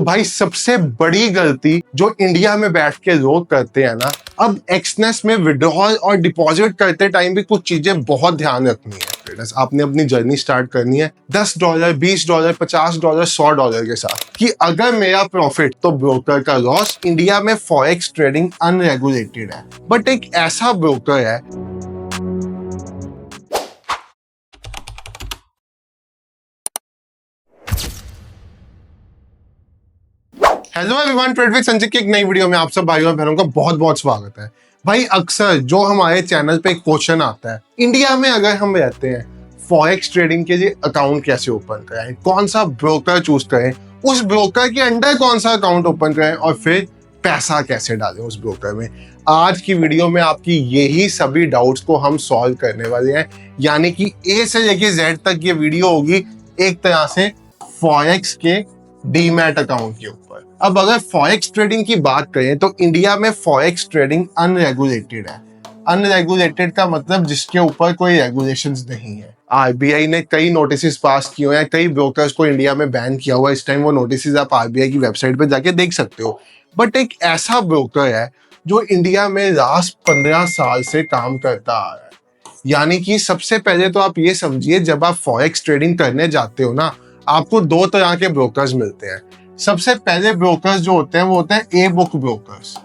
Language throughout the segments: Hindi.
तो भाई सबसे बड़ी गलती जो इंडिया में बैठ के लोग करते हैं ना, अब एक्सनेस में विड्रॉल और डिपॉजिट करते टाइम भी कुछ चीजें बहुत ध्यान रखनी है। आपने अपनी जर्नी स्टार्ट करनी है $10, $20, $50, $100 के साथ कि अगर मेरा प्रॉफिट तो ब्रोकर का लॉस। इंडिया में फॉरेक्स ट्रेडिंग अनरेगुलेटेड है, बट एक ऐसा ब्रोकर है hello everyone, trade with Sanjay की एक नई वीडियो में आप सब भाइयों और बहनों का बहुत बहुत स्वागत है। भाई अक्सर जो हमारे चैनल पे एक क्वेश्चन आता है, इंडिया में अगर हम रहते हैं फॉरेक्स ट्रेडिंग के लिए अकाउंट कैसे ओपन करें, कौन सा ब्रोकर चूज करें, उस ब्रोकर के अंडर कौन सा अकाउंट ओपन करें और फिर पैसा कैसे डालें उस ब्रोकर में। आज की वीडियो में आपकी यही सभी डाउट्स को हम सॉल्व करने वाले हैं, यानी कि ए से लेके जेड तक ये वीडियो होगी एक तरह से फॉरेक्स के डीमैट अकाउंट के ऊपर। अब अगर फॉरेक्स ट्रेडिंग की बात करें तो इंडिया में फॉरेक्स ट्रेडिंग अनरेगुलेटेड है। अनरेगुलेटेड का मतलब जिसके ऊपर कोई रेगुलेशंस नहीं है। आरबीआई ने कई नोटिस पास किए हैं, कई ब्रोकर्स को इंडिया में बैन किया हुआ है। इस टाइम वो नोटिस आप आरबीआई की वेबसाइट पे जाके देख सकते हो। बट एक ऐसा ब्रोकर है जो इंडिया में लास्ट 15 साल से काम करता आ रहा है। यानी कि सबसे पहले तो आप ये समझिए, जब आप फॉरेक्स ट्रेडिंग करने जाते हो ना, आपको दो तरह के ब्रोकर्स मिलते हैं। सबसे पहले ब्रोकर्स जो होते हैं वो होते हैं ए बुक ब्रोकर्स,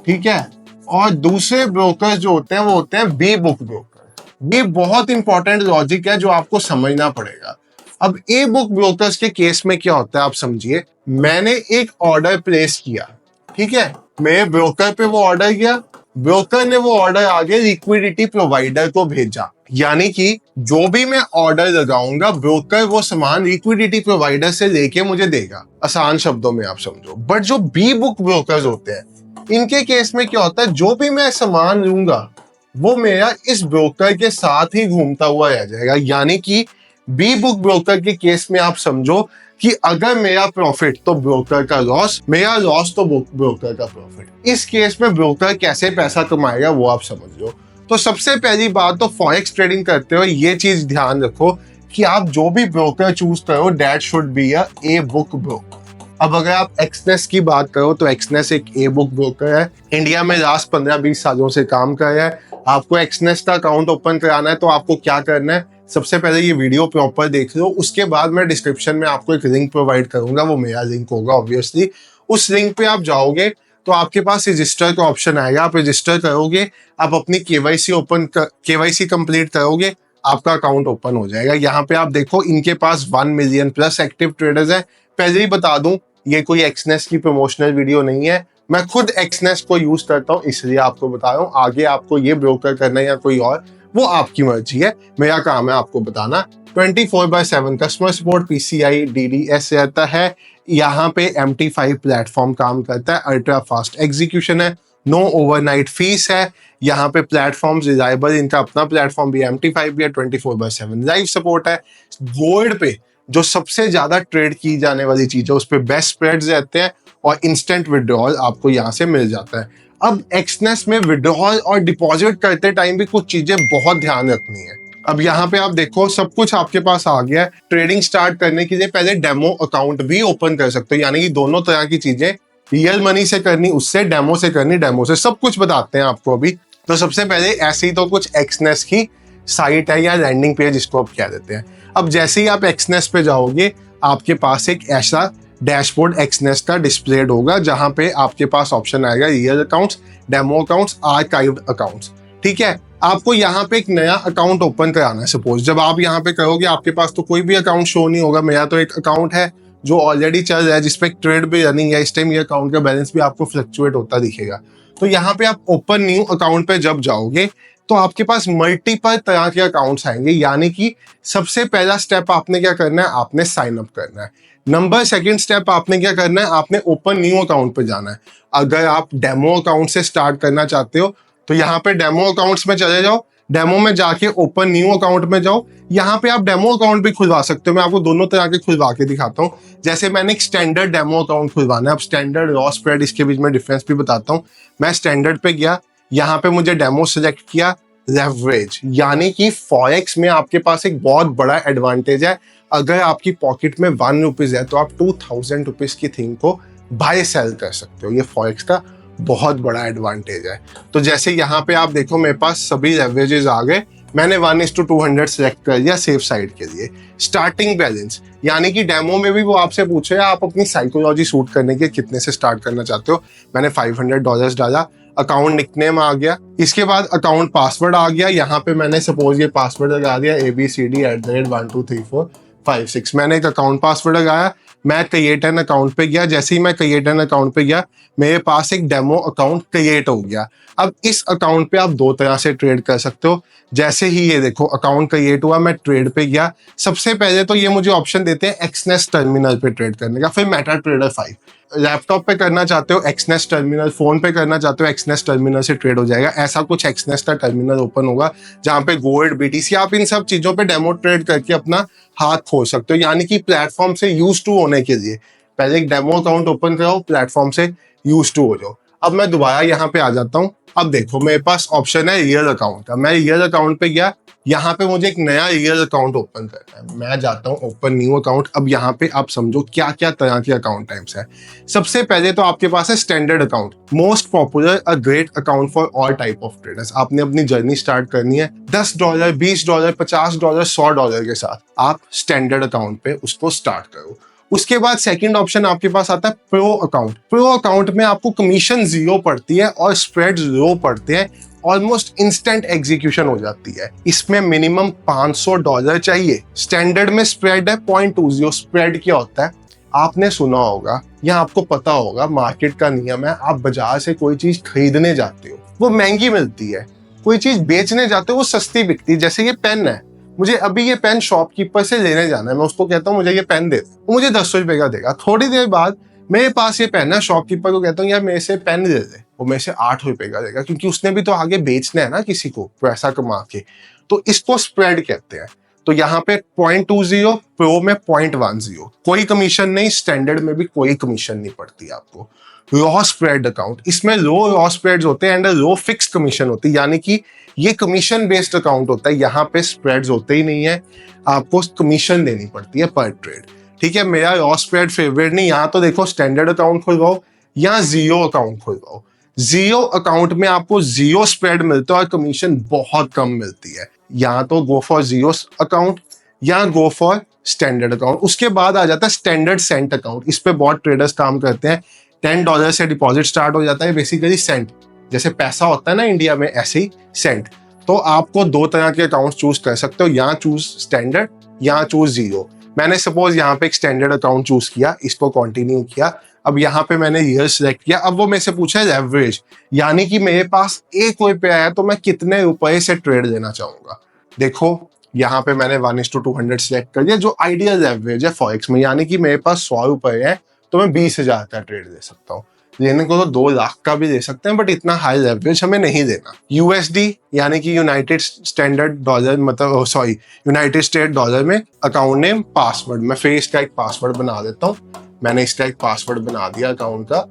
ठीक है, और दूसरे ब्रोकर्स जो होते हैं वो होते हैं बी बुक ब्रोकर। ये बहुत इंपॉर्टेंट लॉजिक है जो आपको समझना पड़ेगा। अब ए बुक ब्रोकर्स के केस में क्या होता है आप समझिए, मैंने एक ऑर्डर प्लेस किया, ठीक है, मेरे ब्रोकर पे वो ऑर्डर किया, ब्रोकर ने वो ऑर्डर आगे लिक्विडिटी प्रोवाइडर को भेजा। यानी कि जो भी मैं ऑर्डर लगाऊंगा ब्रोकर वो सामान लिक्विडिटी प्रोवाइडर से लेके मुझे देगा, आसान शब्दों में आप समझो। बट जो बी बुक ब्रोकर्स होते हैं, इनके केस में क्या होता है, जो भी मैं सामान लूंगा वो मेरा इस ब्रोकर के साथ ही घूमता हुआ रह जाएगा। यानी कि बी बुक ब्रोकर के केस में आप समझो कि अगर मेरा प्रॉफिट तो ब्रोकर का लॉस, मेरा लॉस तो ब्रोकर का प्रॉफिट। इस केस में ब्रोकर कैसे पैसा कमाएगा वो आप समझ लो। तो सबसे पहली बात तो फॉरेक्स ट्रेडिंग करते हो ये चीज ध्यान रखो कि आप जो भी ब्रोकर चूज करो that should be a a book broker. अब अगर आप एक्सनेस की बात करो तो एक्सनेस एक ए बुक ब्रोकर है, इंडिया में लास्ट 15-20 सालों से काम कर रहा है। आपको एक्सनेस का अकाउंट ओपन कराना है तो आपको क्या करना है, सबसे पहले ये वीडियो प्रॉपर देख लो, उसके बाद मैं डिस्क्रिप्शन में आपको एक लिंक प्रोवाइड करूंगा, वो मेरा लिंक होगा ऑब्वियसली। उस लिंक पे आप जाओगे तो आपके पास रजिस्टर का ऑप्शन आएगा, आप रजिस्टर करोगे, आप अपनी केवाईसी कंप्लीट करोगे, आपका अकाउंट ओपन हो जाएगा। यहाँ पे आप देखो इनके पास 1 मिलियन प्लस एक्टिव ट्रेडर्स हैं। पहले ही बता दूं ये कोई एक्सनेस की प्रमोशनल वीडियो नहीं है, मैं खुद एक्सनेस को यूज करता हूँ इसलिए आपको बता रहा हूँ। आगे आपको ये ब्रोकर करना है या कोई और, वो आपकी मर्जी है, मेरा काम है आपको बताना। 24/7 कस्टमर सपोर्ट, PCI DDS रहता है। यहाँ पे MT5 प्लेटफॉर्म काम करता है, अल्ट्रा फास्ट एग्जीक्यूशन है, नो ओवरनाइट फीस है। यहाँ पे प्लेटफॉर्म रिलायबल, इनका अपना प्लेटफॉर्म भी MT5 भी है, 24/7 लाइव सपोर्ट है। गोल्ड पे जो सबसे ज्यादा ट्रेड की जाने वाली चीज है उस पर बेस्ट स्प्रेड्स रहते हैं और इंस्टेंट विड्रॉल आपको यहाँ से मिल जाता है। अब एक्सनेस में विड्रॉल और डिपॉजिट करते टाइम भी कुछ चीजें बहुत ध्यान रखनी है। अब यहाँ पे आप देखो सब कुछ आपके पास आ गया है। ट्रेडिंग स्टार्ट करने के लिए पहले डेमो अकाउंट भी ओपन कर सकते हो, यानी कि दोनों तरह की चीजें, रियल मनी से करनी उससे, डेमो से करनी डेमो से, सब कुछ बताते हैं आपको अभी। तो सबसे पहले ऐसे ही तो कुछ एक्सनेस की साइट है या लैंडिंग पेज जिसको आप कह देते हैं। अब जैसे ही आप एक्सनेस पे जाओगे आपके पास एक ऐसा डैशबोर्ड एक्सनेस का डिस्प्लेड होगा जहां पे आपके पास ऑप्शन आएगा real accounts, demo accounts, archived accounts, ठीक है। आपको यहाँ पे एक नया अकाउंट ओपन कराना है। सपोज जब आप यहाँ पे करोगे आपके पास तो कोई भी अकाउंट शो नहीं होगा। मेरा तो एक अकाउंट है जो ऑलरेडी चल रहा है जिसपे ट्रेड भी रनिंग है, इस टाइम ये अकाउंट का बैलेंस भी आपको फ्लक्चुएट होता दिखेगा। तो यहाँ पे आप ओपन न्यू अकाउंट पे जब जाओगे तो आपके पास मल्टीपल तरह के अकाउंट्स आएंगे। यानी कि सबसे पहला स्टेप आपने क्या करना है, आपने साइन अप करना है। नंबर सेकंड स्टेप आपने क्या करना है, आपने ओपन न्यू अकाउंट पे जाना है। अगर आप डेमो अकाउंट से स्टार्ट करना चाहते हो तो यहाँ पे डेमो अकाउंट्स में चले जाओ, डेमो में जाके ओपन न्यू अकाउंट में जाओ। यहाँ पे आप डेमो अकाउंट भी खुलवा सकते हो, मैं आपको दोनों तरह के खुलवा के दिखाता हूँ। जैसे मैंने एक स्टैंडर्ड डेमो अकाउंट खुलवाना है, अब स्टैंडर्ड रॉ स्प्रेड इसके बीच में डिफरेंस भी बताता हूँ। मैं स्टैंडर्ड पे गया, यहाँ पे मुझे डेमो सिलेक्ट किया, लेवरेज, यानी कि फॉरेक्स में आपके पास एक बहुत बड़ा एडवांटेज है। अगर आपकी पॉकेट में 1 रुपीज है तो आप 2000 रुपीज की थिंग को बाय सेल कर सकते हो। ये फॉरेक्स का बहुत बड़ा एडवांटेज है। तो जैसे यहाँ पे आप देखो मेरे पास सभी लेवरेजेस आ गए, मैंने 1:200 सेलेक्ट कर दिया सेफ साइड के लिए। स्टार्टिंग बैलेंस यानी कि डेमो में भी वो आपसे पूछे आप अपनी साइकोलॉजी सूट करने के कितने से स्टार्ट करना चाहते हो। मैंने $500 डाला, अकाउंट निकनेम आ गया, इसके बाद अकाउंट पासवर्ड आ गया। यहाँ पे मैंने सपोज ये पासवर्ड लगा दिया ABCD@12345 मैंने एक अकाउंट पासवर्ड लगाया। मैं क्रिएट एन अकाउंट पे गया, जैसे ही मैं क्रिएट एन अकाउंट पे गया मेरे पास एक डेमो अकाउंट क्रिएट हो गया। अब इस अकाउंट पे आप दो तरह से ट्रेड कर सकते हो। जैसे ही ये देखो अकाउंट क्रिएट हुआ, मैं ट्रेड पे गया, सबसे पहले तो ये मुझे ऑप्शन देते हैं एक्सनेस टर्मिनल पे ट्रेड करने का, फिर मेटा ट्रेडर 5। लैपटॉप पे करना चाहते हो एक्सनेस टर्मिनल, फोन पे करना चाहते हो एक्सनेस टर्मिनल से ट्रेड हो जाएगा। ऐसा कुछ एक्सनेस का टर्मिनल ओपन होगा जहां पे गोल्ड, बीटीसी, आप इन सब चीजों पे डेमो ट्रेड करके अपना हाथ खोल सकते हो। यानी कि प्लेटफॉर्म से यूज टू होने के लिए पहले एक डेमो अकाउंट ओपन कराओ, प्लेटफॉर्म से यूज टू हो जाओ। अब मैं दोबारा यहाँ पे आ जाता हूँ। अब देखो मेरे पास ऑप्शन है रियल अकाउंट का। मैं रियल अकाउंट पे गया, यहाँ पे मुझे एक नया रियल अकाउंट ओपन करना है। मैं जाता हूँ ओपन न्यू अकाउंट। अब यहाँ पे आप समझो क्या क्या तरह के अकाउंट टाइप्स है। सबसे पहले तो आपके पास है standard account, most popular, a great account for all type of traders. आपने अपनी जर्नी स्टार्ट करनी है $10, $20, $50, $100 के साथ, आप स्टैंडर्ड अकाउंट पे उसको स्टार्ट करो। उसके बाद सेकंड ऑप्शन आपके पास आता है प्रो अकाउंट। प्रो अकाउंट में आपको कमीशन 0 पड़ती है और स्प्रेड 0 पड़ते हैं, ऑलमोस्ट इंस्टेंट एग्जीक्यूशन हो जाती है। इसमें मिनिमम $500 चाहिए। स्टैंडर्ड में स्प्रेड है 0.20। स्प्रेड क्या होता है आपने सुना होगा या आपको पता होगा, मार्केट का नियम है, आप बाजार से कोई चीज खरीदने जाते हो वो महंगी मिलती है, कोई चीज बेचने जाते हो वो सस्ती बिकती है। जैसे ये पेन है, मुझे अभी ये पेन शॉपकीपर से लेने जाना है, मैं उसको कहता हूँ मुझे ये पेन दे, वो मुझे 10 रुपए का देगा। थोड़ी देर बाद मेरे पास ये पेन है, शॉपकीपर को कहता हूँ यार मेरे से पेन दे दे, वो मेरे से 8 रुपए का देगा, क्योंकि उसने भी तो आगे बेचना है ना किसी को पैसा कमा के। तो इसको स्प्रेड कहते हैं। तो यहाँ पे 0.20, प्रो में 0.10, कोई कमीशन नहीं, स्टैंडर्ड में भी कोई कमीशन नहीं पड़ती आपको। रॉ स्प्रेड अकाउंट, इसमें रॉ स्प्रेड्स होते हैं एंड रॉ फिक्स कमीशन होती है, यानी कि ये कमीशन बेस्ड अकाउंट होता है। यहाँ पे स्प्रेड्स होते ही नहीं है, आपको कमीशन देनी पड़ती है पर ट्रेड। ठीक है, मेरा रॉ स्प्रेड फेवरेट नहीं। यहाँ तो देखो स्टैंडर्ड अकाउंट खुलवाओ या जीरो अकाउंट खुलवाओ। जीरो अकाउंट में आपको 0 स्प्रेड मिलता है और कमीशन बहुत कम मिलती है। यहाँ तो गो फॉर जीरो अकाउंट या गो फॉर स्टैंडर्ड अकाउंट। उसके बाद आ जाता है स्टैंडर्ड सेंट अकाउंट। इस पे बहुत ट्रेडर्स काम करते हैं। $10 से डिपॉजिट स्टार्ट हो जाता है, बेसिकली सेंट, जैसे पैसा होता है ना इंडिया में, ऐसे ही सेंट। तो आपको दो तरह के अकाउंट चूज कर सकते हो, या चूज स्टैंडर्ड या चूज जीरो। मैंने सपोज यहाँ पे एक स्टैंडर्ड अकाउंट चूज किया, इसको कंटिन्यू किया। अब यहाँ पे मैंने ईयर सिलेक्ट किया। अब वो मेरे से पूछा है एवरेज, यानी कि मेरे पास ₹1 है तो मैं कितने रुपए से ट्रेड लेना चाहूंगा। देखो यहाँ पे मैंने 1:200 सिलेक्ट कर दिया, जो आइडियल एवरेज है फॉरेक्स में, यानी कि मेरे पास ₹100 है तो मैं 20,000 का ट्रेड ले सकता हूँ। लेने को तो 2 लाख का भी दे सकते हैं, बट इतना हाई लेवरेज हमें नहीं देना। यूएसडी यानी कि यूनाइटेड स्टैंडर्ड डॉलर, मतलब सॉरी यूनाइटेड स्टेट डॉलर में अकाउंट नेम, पासवर्ड, मैं फिर इसका एक पासवर्ड बना देता हूँ। मैंने इसका एक पासवर्ड बना दिया अकाउंट का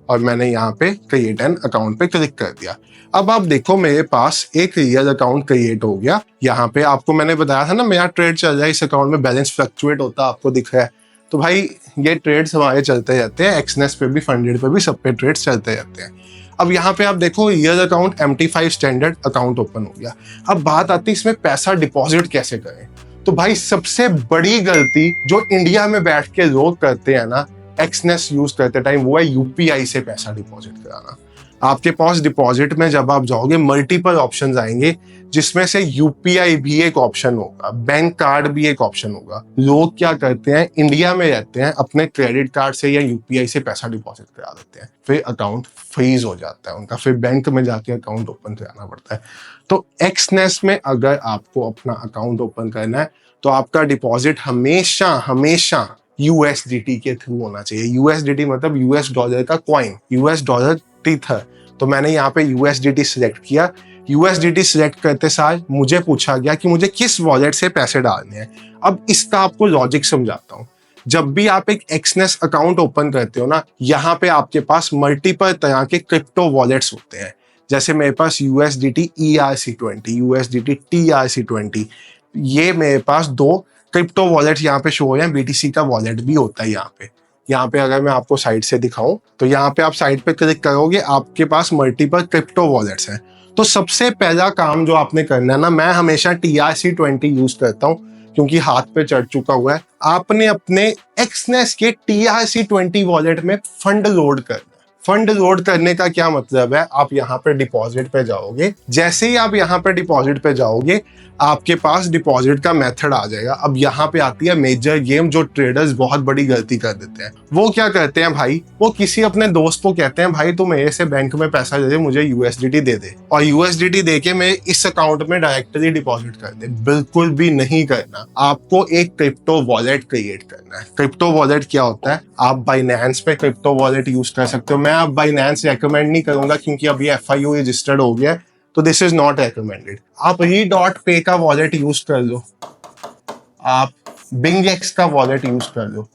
और मैंने यहाँ पे क्रिएट एन अकाउंट पे क्लिक कर दिया। अब आप देखो मेरे पास एक रियल अकाउंट क्रिएट हो गया। यहाँ पे आपको मैंने बताया था ना मेरा ट्रेड चल रहा है, इस अकाउंट में बैलेंस फ्लक्चुएट होता है, आपको दिख रहा है। तो भाई ये ट्रेड्स हमारे चलते रहते हैं, एक्सनेस पे भी, फंडेड पे भी, सब पे ट्रेड्स चलते रहते हैं। अब यहाँ पे आप देखो real account MT5 standard account open हो गया। अब बात आती है इसमें पैसा डिपॉजिट कैसे करें। तो भाई सबसे बड़ी गलती जो इंडिया में बैठ के लोग करते हैं ना एक्सनेस यूज करते टाइम, वो है UPI से पैसा डिपॉजिट कराना। आपके पास डिपॉजिट में जब आप जाओगे मल्टीपल ऑप्शंस आएंगे, जिसमें से UPI भी एक ऑप्शन होगा, बैंक कार्ड भी एक ऑप्शन होगा। लोग क्या करते हैं, इंडिया में रहते हैं, अपने क्रेडिट कार्ड से या UPI से पैसा डिपॉजिट करा देते हैं, फिर अकाउंट फ्रीज हो जाता है उनका, फिर बैंक में जाके अकाउंट ओपन कराना पड़ता है। तो एक्सनेस में अगर आपको अपना अकाउंट ओपन करना है तो आपका डिपॉजिट हमेशा हमेशा USDT के थ्रू होना चाहिए। USDT मतलब US डॉलर का कॉइन, US डॉलर टीथर। तो मैंने यहाँ पे USDT सिलेक्ट किया। USDT सिलेक्ट करते सार मुझे पूछा गया कि मुझे किस वॉलेट से पैसे डालने हैं। अब इसका आपको लॉजिक समझाता हूँ। जब भी आप एक एक्सनेस अकाउंट ओपन करते हो ना, यहाँ पे आपके पास मल्टीपल तरह के क्रिप्टो वॉलेट्स होते हैं। जैसे मेरे पास USDT ERC20, USDT TRC20, ये मेरे पास 2 क्रिप्टो वॉलेट यहाँ पे शो हो रहे हैं, BTC का वॉलेट भी होता है यहाँ पे। यहाँ पे अगर मैं आपको साइड से दिखाऊं तो यहाँ पे आप साइड पे क्लिक करोगे, आपके पास मल्टीपल क्रिप्टो वॉलेट्स हैं। तो सबसे पहला काम जो आपने करना है ना, मैं हमेशा TRC20 यूज करता हूँ क्योंकि हाथ पे चढ़ चुका हुआ है। आपने अपने XNES के TRC20 वॉलेट में फंड लोड करना। फंड लोड करने का क्या मतलब है, आप यहाँ पे डिपॉजिट पे जाओगे, जैसे ही आप यहाँ पे डिपॉजिट पे जाओगे आपके पास डिपॉजिट का मेथड आ जाएगा। अब यहाँ पे आती है मेजर गेम, जो ट्रेडर्स बहुत बड़ी गलती कर देते हैं। वो क्या करते हैं भाई, वो किसी अपने दोस्त को कहते हैं भाई तू मेरे से बैंक में पैसा दे दे, मुझे USDT दे दे, और USDT दे के मैं इस अकाउंट में डायरेक्टली डिपॉजिट कर दे। बिल्कुल भी नहीं करना, आपको एक क्रिप्टो वॉलेट क्रिएट करना है। क्रिप्टो वॉलेट क्या होता है, आप बाइनेंस पे क्रिप्टो वॉलेट यूज कर सकते हो। मैं आप बाइनेंस रेकमेंड नहीं करूंगा क्योंकि अब ये FIU रजिस्टर्ड हो गया है, तो दिस इज नॉट रेकमेंडेड। आप Re.Pay का वॉलेट यूज कर लो, आप BingX का वॉलेट यूज कर लो,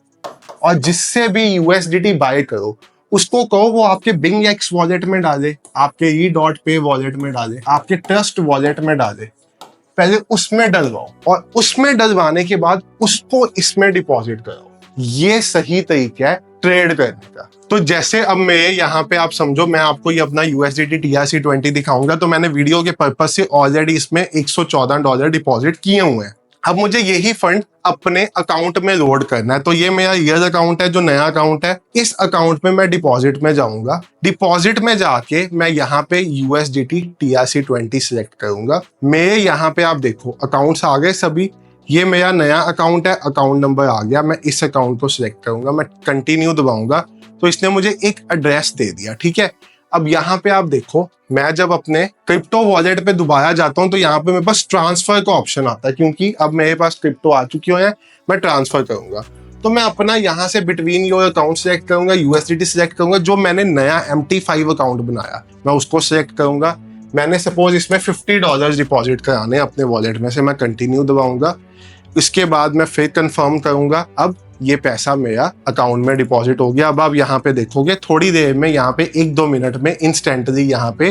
और जिससे भी USDT बाय करो उसको कहो वो आपके BingX वॉलेट में डाले, आपके Re.Pay वॉलेट में डाले, आपके ट्रस्ट वॉलेट में डाले। पहले उसमें डलवाओ और उसमें डलवाने के बाद उसको इसमें डिपॉजिट करो। ये सही तरीका है ट्रेड करने का। तो जैसे अब मैं यहाँ पे आप समझो, मैं आपको ये अपना USDT TRC20 दिखाऊंगा, तो मैंने वीडियो के पर्पज से ऑलरेडी इसमें $114 डिपॉजिट किए हुए हैं। अब मुझे यही फंड अपने अकाउंट में लोड करना है। तो ये मेरा रियल अकाउंट है, जो नया अकाउंट है, इस अकाउंट में मैं डिपॉजिट में जाऊंगा। डिपॉजिट में जाके मैं यहाँ पे USDT TRC20 सिलेक्ट करूंगा। मेरे यहाँ पे आप देखो अकाउंट्स आ गए सभी, ये मेरा नया अकाउंट है, अकाउंट नंबर आ गया। मैं इस अकाउंट को सिलेक्ट करूंगा, मैं कंटिन्यू दबाऊंगा तो इसने मुझे एक एड्रेस दे दिया, ठीक है। अब यहाँ पे आप देखो, मैं जब अपने क्रिप्टो वॉलेट पे दोबारा जाता हूँ तो यहाँ पे मेरे पास ट्रांसफर का ऑप्शन आता है, क्योंकि अब मेरे पास क्रिप्टो आ चुकी है, मैं ट्रांसफर करूंगा। तो मैं अपना यहाँ से बिटवीन योर अकाउंट सिलेक्ट करूंगा, USDT सिलेक्ट करूंगा। जो मैंने नया MT5 अकाउंट बनाया मैं उसको सिलेक्ट करूंगा। मैंने सपोज इसमें $50 डिपॉजिट कराने अपने वॉलेट में से, मैं कंटिन्यू दबाऊंगा। इसके बाद मैं फिर कंफर्म करूंगा। अब ये पैसा मेरा अकाउंट में डिपॉजिट हो गया। अब आप यहाँ पे देखोगे थोड़ी देर में, यहाँ पे 1-2 मिनट में इंस्टेंटली यहाँ पे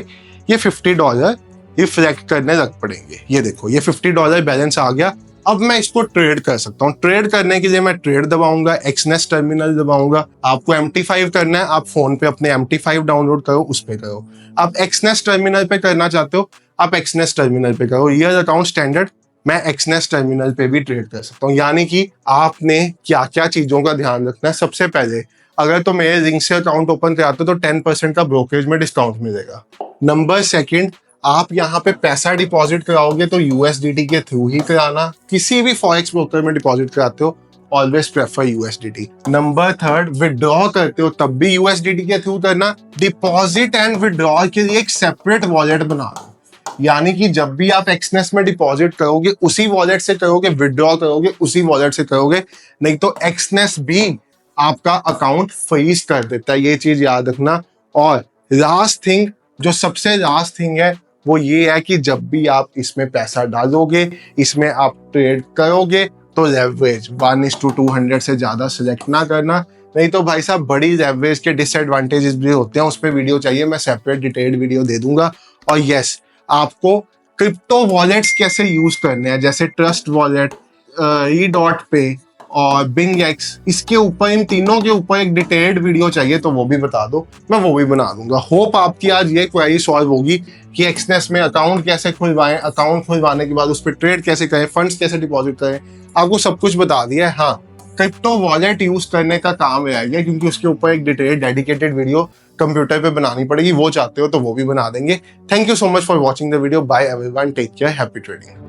ये $50 रिफ्लेक्ट करने लग पड़ेंगे। ये देखो ये $50 बैलेंस आ गया। अब मैं इसको ट्रेड कर सकता हूँ। ट्रेड करने के लिए मैं ट्रेड दबाऊंगा, XNES टर्मिनल दबाऊंगा। आपको MT5 करना है, आप फोन पे अपने MT5 डाउनलोड करो, उस पे करो। आप XNES टर्मिनल पे करना चाहते हो, आप XNES टर्मिनल पे करो। रियल अकाउंट स्टैंडर्ड, मैं XNES टर्मिनल पे भी ट्रेड कर सकता हूँ। यानी कि आपने क्या क्या चीजों का ध्यान रखना है। सबसे पहले, अगर तो मेरे रिंग से अकाउंट ओपन कराते हो तो 10% का ब्रोकरेज में डिस्काउंट मिलेगा। नंबर सेकंड, आप यहाँ पे पैसा डिपॉजिट कराओगे तो USDT के थ्रू ही कराना। किसी भी फॉरेक्स ब्रोकर में डिपॉजिट कराते हो, always prefer USDT। Number third, withdraw करते हो तब भी USDT के थ्रू करना। डिपॉजिट एंड विड्रॉ के लिए एक सेपरेट वॉलेट बना लो, यानी कि जब भी आप XNES में डिपॉजिट करोगे उसी वॉलेट से करोगे, विड्रॉ करोगे उसी वॉलेट से करोगे, नहीं तो XNES भी आपका अकाउंट फ्रीज कर देता है। ये चीज याद रखना। और लास्ट थिंग, जो सबसे लास्ट थिंग है वो ये है कि जब भी आप इसमें पैसा डालोगे, इसमें आप ट्रेड करोगे, तो लेवरेज 1:200 से ज्यादा सिलेक्ट ना करना, नहीं तो भाई साहब बड़ी लेवरेज के डिसएडवांटेजेस भी होते हैं। उस पर वीडियो चाहिए, मैं सेपरेट डिटेल्ड वीडियो दे दूंगा। और यस, आपको क्रिप्टो वॉलेट्स कैसे यूज करने हैं, जैसे ट्रस्ट वॉलेट, Re.Pay और BingX, इसके ऊपर, इन तीनों के ऊपर एक डिटेल्ड वीडियो चाहिए तो वो भी बता दो, मैं वो भी बना दूंगा। होप आपकी आज ये क्वेरी सॉल्व होगी कि XNES में अकाउंट कैसे खुलवाएं, अकाउंट खुलवाने के बाद उस पर ट्रेड कैसे करें, फंड्स कैसे डिपॉजिट करें, आपको सब कुछ बता दिया है। हाँ, क्रिप्टो वॉलेट यूज करने का काम रह गया, क्योंकि उसके ऊपर एक डिटेल्ड डेडिकेटेड वीडियो कंप्यूटर पे बनानी पड़ेगी। वो चाहते हो तो वो भी बना देंगे। Thank you so much for watching the video. Bye everyone, take care, happy trading.